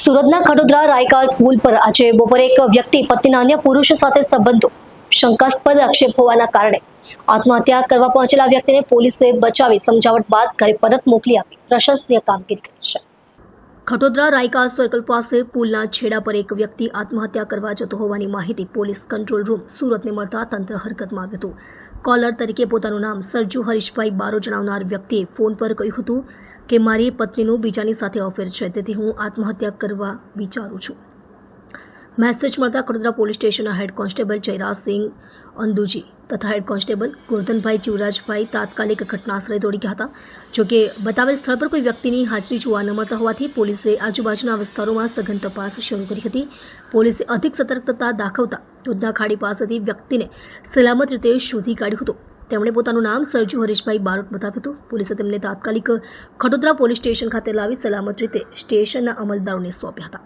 સુરતના ખડોદરા રાયકાલ પુલ પર આજે બપોરે એક વ્યક્તિ પત્નીના અન્ય પુરુષ સાથે સંબંધો શંકાસ્પદ આક્ષેપ હોવાના કારણે આત્મહત્યા કરવા પહોંચેલા વ્યક્તિને પોલીસે બચાવી સમજાવટ બાદ ઘરે પરત મોકલી આપી પ્રશંસનીય કામગીરી કરી છે। ખડોદરા રાયકાલ સર્કલ પાસે પુલના છેડા પર એક વ્યક્તિ આત્મહત્યા કરવા જતો હોવાની માહિતી પોલીસ કંટ્રોલ રૂમ સુરતને મળતા તંત્ર હરકતમાં આવ્યું હતું। કોલર તરીકે પોતાનું નામ સરજુ હરીશભાઈ બારો જણાવનાર વ્યક્તિએ ફોન પર કહ્યું હતું કે મારી પત્નીનું બીજાની સાથે અફેર છે, તેથી હું આત્મહત્યા કરવા વિચારું છું। મેસેજ મળતા ખડોદરા પોલીસ સ્ટેશનના હેડ કોન્સ્ટેબલ જયરાજસિંહ અંદુજી તથા હેડ કોન્સ્ટેબલ ગોરધનભાઈ જીવરાજભાઈ તાત્કાલિક ઘટનાસ્થળે દોડી ગયા હતા। જોકે બતાવેલ સ્થળ પર કોઈ વ્યક્તિની હાજરી જોવા ન મળતા હોવાથી પોલીસે આજુબાજુના વિસ્તારોમાં સઘન તપાસ શરૂ કરી હતી। પોલીસે અધિક સતર્કતા દાખવતા દૂધના ખાડી પાસેથી વ્યક્તિને સલામત રીતે શોધી કાઢ્યું હતું। તેમણે પોતાનું નામ સરજુ હરીશભાઈ બારોટ બતાવ્યું હતું। પોલીસે તેમને તાત્કાલિક ખડોદરા પોલીસ સ્ટેશન ખાતે લાવી સલામત રીતે સ્ટેશનના અમલદારોને સોંપ્યા હતા।